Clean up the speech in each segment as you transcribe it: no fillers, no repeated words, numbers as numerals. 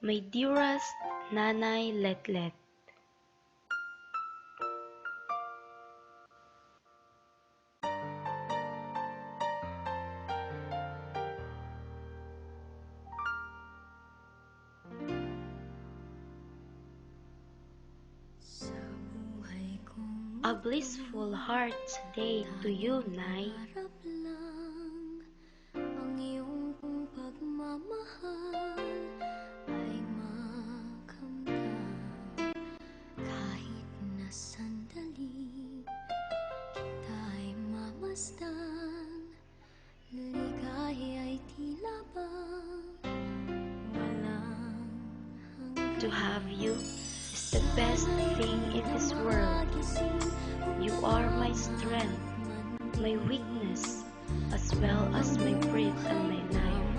My dearest Nanay Letlet, a blissful heart's day to you, Nay. Ang iyong pagmamahal ay makamtan. Kahit na sandali kita'y mamasdan, ligaya'y tila bang walang hanggan. To have you is the best thing in this world. You are my strength, my weakness, as well as my breath and my life.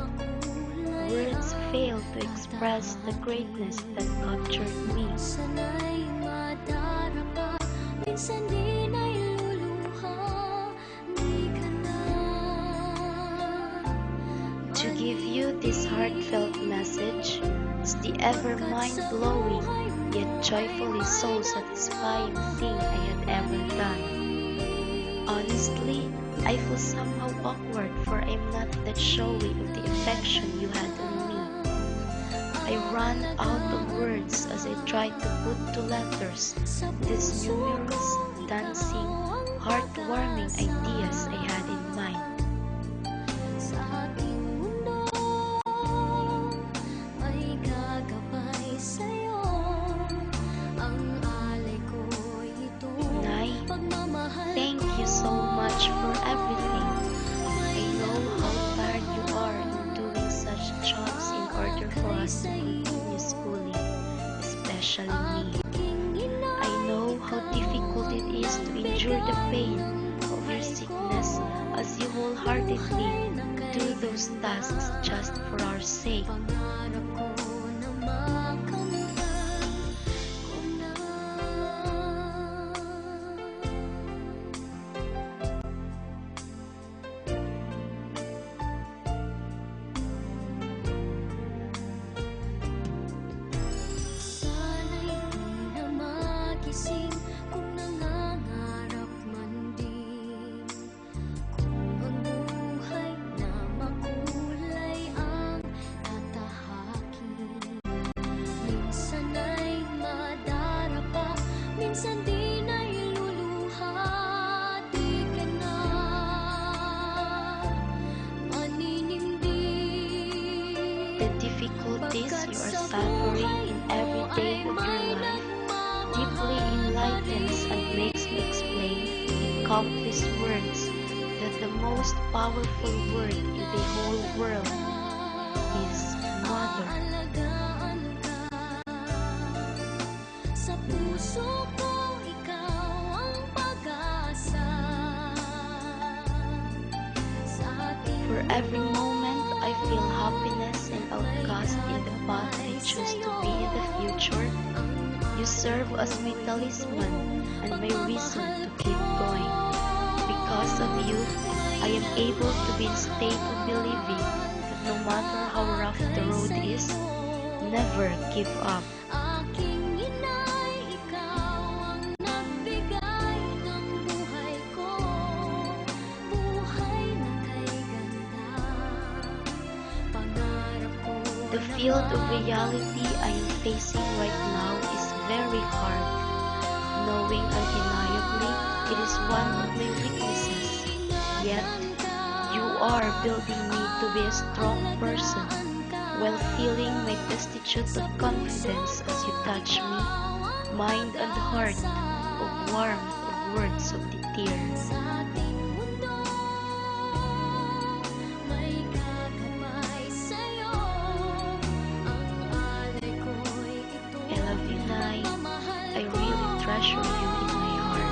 Words fail to express the greatness that captured me. Minsan ay madarapa, minsan din ay luluha, di ka na. To give you this heartfelt message is the ever mind-blowing yet joyfully soul-satisfying thing I had ever done. Honestly, I feel somehow awkward, for I'm not that showy of the affection you had on me. I ran out of words as I tried to put to letters these numerous, dancing, heartwarming ideas I had in mind. Sa ating mundo ay gagabay sa'yo. Ang alay ko'y itong Nay, pagmamahal. thank you so much for everything. I know how tired you are in doing such jobs in order for us to continue schooling, especially me. I know how difficult it is to endure the pain of your sickness as you wholeheartedly do those tasks just for our sake. Pangarap ko na makamtan ko na. Sana'y di na magising kung nangangarap man din. Kung ang buhay na makulay ang tatahakin. Minsan ay madarapa, minsan din ay luluha, di ka na maninimdim. The difficulties you are suffering in every day of your life deeply enlightens and makes me explain in countless words that the most powerful word in the whole world is mother. Alagaan ka. Sa puso ko, ikaw ang pag-asa. Sa ating For every moment I feel happiness and outcast in the path I choose to be in the future, you serve as my talisman and my reason to keep going. Because of you, I am able to be in state of believing that no matter how rough the road is, never give up. aking inay, ikaw ang nagbigay ng buhay ko. Buhay na kay ganda. Pangarap ko The field of reality I am facing right now is very hard, knowing undeniably it is one of my weaknesses. Yet, you are building me to be a strong person, while feeling my destitute of confidence as you touch me, mind and heart, of warmth of words of the tears. sa ating mundo may gagabay sa'yo. Ang alay ko'y ito. I love you, Nay. I really treasure you in my heart.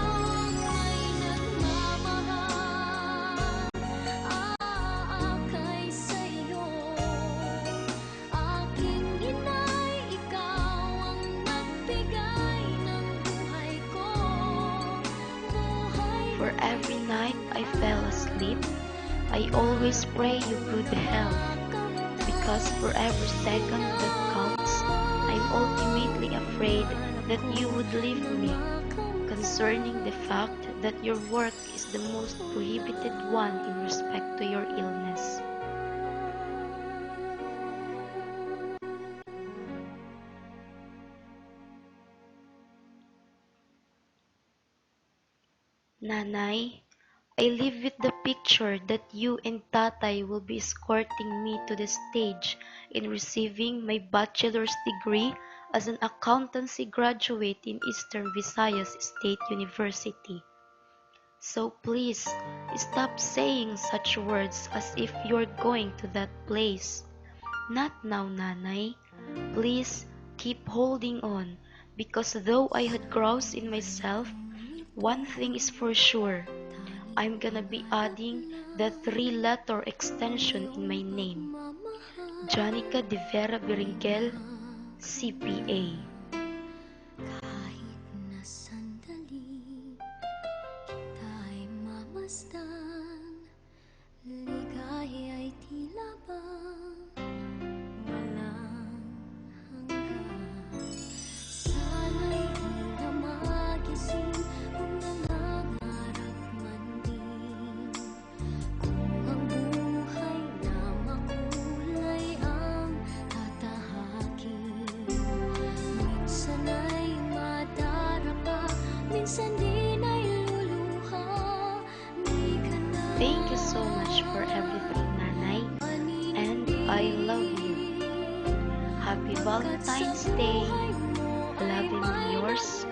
May nagmamahal, aakay sa'yo. Aking inay, ikaw ang nagbigay ng buhay ko. Buhay For every night I fell asleep, I always pray you good health, because for every second that counts, ultimately afraid that you would leave me, concerning the fact that your work is the most prohibited one in respect to your illness. Nanay, I live with the picture that you and Tatay will be escorting me to the stage in receiving my bachelor's degree as an accountancy graduate in Eastern Visayas State University. So please, stop saying such words as if you're going to that place. Not now, Nanay. Please keep holding on, because though I had grouse in myself, one thing is for sure. I'm gonna be adding the 3-letter extension in my name. Janica de Vera Beringel, CPA. Kahit na sandali kita'y mamasdan, ligaya'y tila bang walang hanggan. Sana'y di na magising kung nangangarap man din, kung ang buhay na makulay ang tatahakin. Minsan ay madarapa, minsan din ay luluha. Di ka na Thank you so much for everything, Nanay, and I love you. Happy Valentine's Day. Lovingly yours,